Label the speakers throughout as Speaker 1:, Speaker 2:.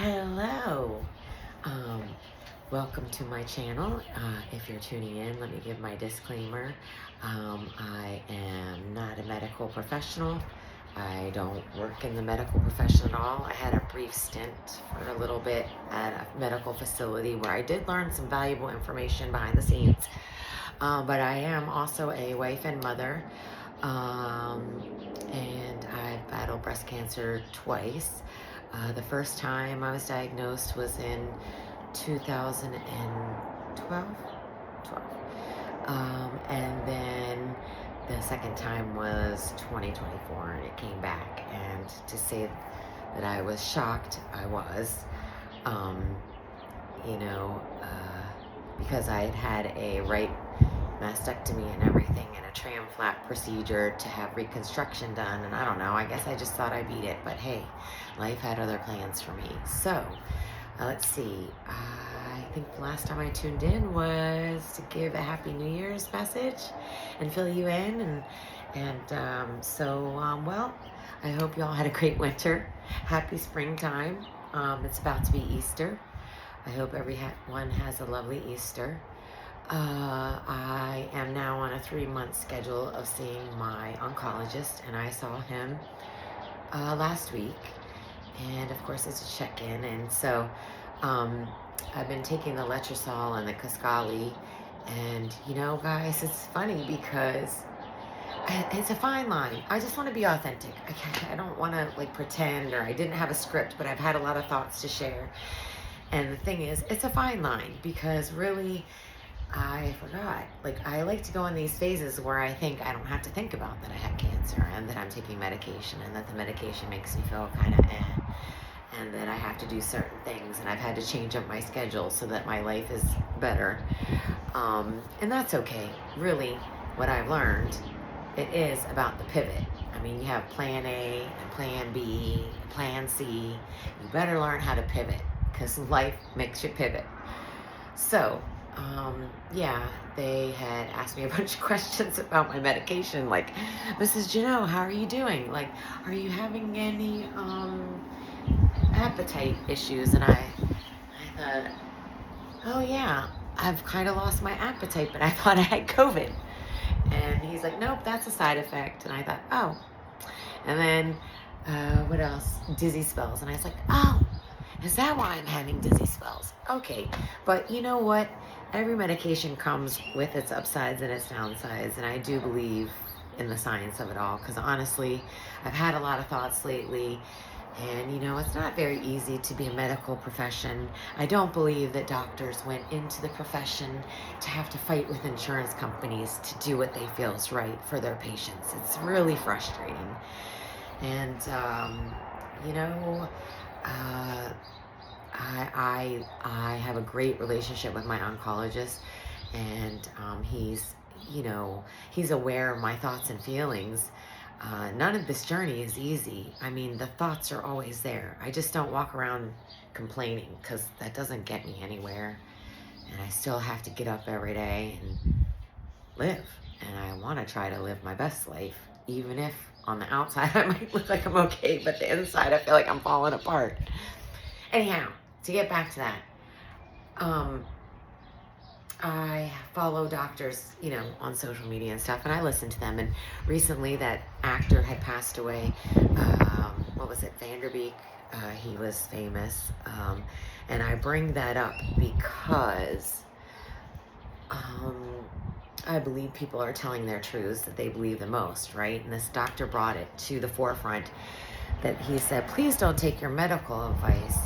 Speaker 1: Hello. Um, Welcome to my channel. If you're tuning in, let me give my disclaimer. I am not a medical professional. I don't work in the medical profession at all. I had a brief stint for a little bit at a medical facility where I did learn some valuable information behind the scenes. But I am also a wife and mother. And I've battled breast cancer twice. The first time I was diagnosed was in 2012. And then the second time was 2024, and it came back. And to say that I was shocked, I was. Um, because I had a right mastectomy and everything and a tram flap procedure to have reconstruction done, and I don't know, I guess I just thought I beat it, but hey, life had other plans for me. So let's see, I think the last time I tuned in was to give a Happy New Year's message and fill you in, well, I hope you all had a great winter. Happy springtime. It's about to be Easter. I hope everyone has a lovely Easter. I am now on a 3-month schedule of seeing my oncologist, and I saw him last week, and of course it's a check-in. And so I've been taking the letrozole and the Kisqali, and guys, it's funny because it's a fine line. I just want to be authentic. I don't want to pretend, or I didn't have a script, but I've had a lot of thoughts to share. And the thing is, it's a fine line, because really, I forgot. I like to go in these phases where I think I don't have to think about that I have cancer, and that I'm taking medication, and that the medication makes me feel kind of and that I have to do certain things, and I've had to change up my schedule so that my life is better. And that's okay. Really, what I've learned, it is about the pivot. I mean, you have plan A and plan B, plan C. You better learn how to pivot, because life makes you pivot. So, they had asked me a bunch of questions about my medication, like, Mrs. Janot, how are you doing? Are you having any appetite issues? And I thought, oh yeah, I've kind of lost my appetite, but I thought I had COVID. And he's like, nope, that's a side effect. And I thought, oh. And then, what else? Dizzy spells. And I was like, oh, is that why I'm having dizzy spells? Okay, but you know what? Every medication comes with its upsides and its downsides, and I do believe in the science of it all, because honestly, I've had a lot of thoughts lately, and it's not very easy to be a medical profession. I don't believe that doctors went into the profession to have to fight with insurance companies to do what they feel is right for their patients. It's really frustrating. And, I have a great relationship with my oncologist, and he's aware of my thoughts and feelings. None of this journey is easy. I mean, the thoughts are always there. I just don't walk around complaining, because that doesn't get me anywhere. And I still have to get up every day and live. And I want to try to live my best life, even if on the outside I might look like I'm okay, but the inside I feel like I'm falling apart. Anyhow, to get back to that, I follow doctors, on social media and stuff, and I listen to them. And recently, that actor had passed away. What was it, Vanderbeek? He was famous. And I bring that up because I believe people are telling their truths that they believe the most, right? And this doctor brought it to the forefront, that he said, please don't take your medical advice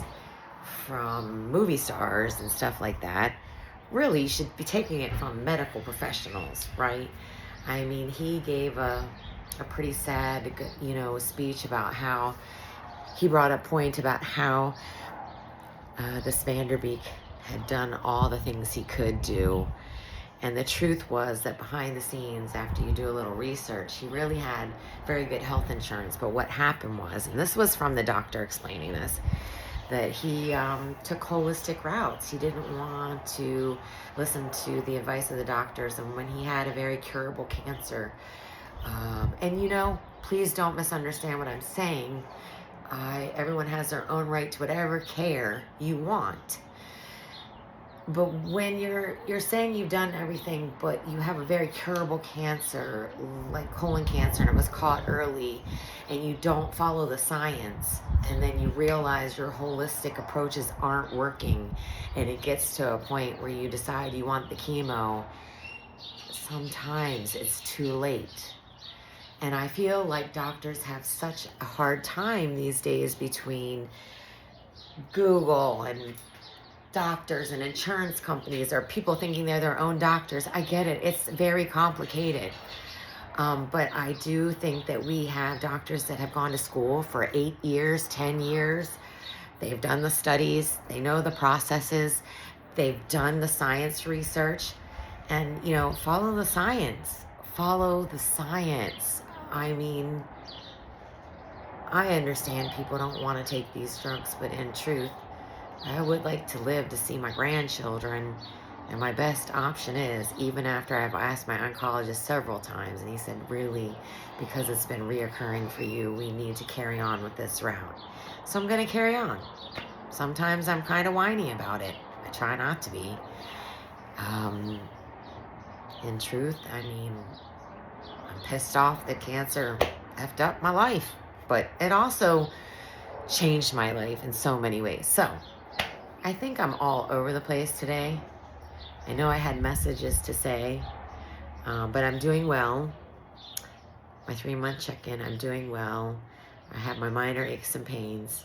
Speaker 1: from movie stars and stuff like that. Really, you should be taking it from medical professionals, right? I mean, he gave a pretty sad, speech about how he brought a point about how this Vanderbeek had done all the things he could do. And the truth was that behind the scenes, after you do a little research, he really had very good health insurance. But what happened was, and this was from the doctor explaining this, that he took holistic routes. He didn't want to listen to the advice of the doctors. And when he had a very curable cancer, and please don't misunderstand what I'm saying. I right? Everyone has their own right to whatever care you want. But when you're saying you've done everything, but you have a very curable cancer, like colon cancer, and it was caught early, and you don't follow the science, and then you realize your holistic approaches aren't working, and it gets to a point where you decide you want the chemo, sometimes it's too late. And I feel like doctors have such a hard time these days between Google and doctors and insurance companies, or people thinking they're their own doctors. I get it. It's very complicated. But I do think that we have doctors that have gone to school for 8 years, 10 years. They've done the studies. They know the processes. They've done the science research. And, follow the science. Follow the science. I mean, I understand people don't want to take these drugs, but in truth, I would like to live to see my grandchildren, and my best option is, even after I've asked my oncologist several times, and he said, really, because it's been reoccurring for you, we need to carry on with this route. So I'm going to carry on. Sometimes I'm kind of whiny about it. I try not to be. In truth, I mean, I'm pissed off that cancer effed up my life, but it also changed my life in so many ways. So I think I'm all over the place today. I know I had messages to say, but I'm doing well. My 3-month check-in, I'm doing well. I have my minor aches and pains.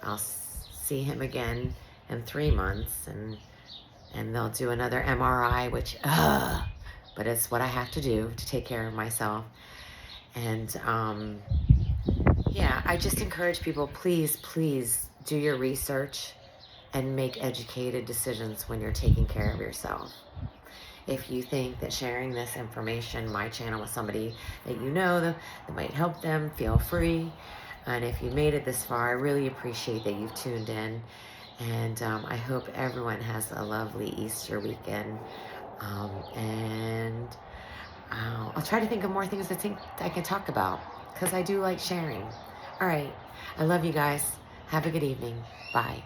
Speaker 1: I'll see him again in 3 months, and they'll do another MRI, which, but it's what I have to do to take care of myself. And yeah, I just encourage people, please do your research and make educated decisions when you're taking care of yourself. If you think that sharing this information, my channel, with somebody that you know that might help them, feel free. And if you made it this far, I really appreciate that you've tuned in. And I hope everyone has a lovely Easter weekend. And I'll try to think of more things I can talk about, because I do like sharing. All right. I love you guys. Have a good evening. Bye.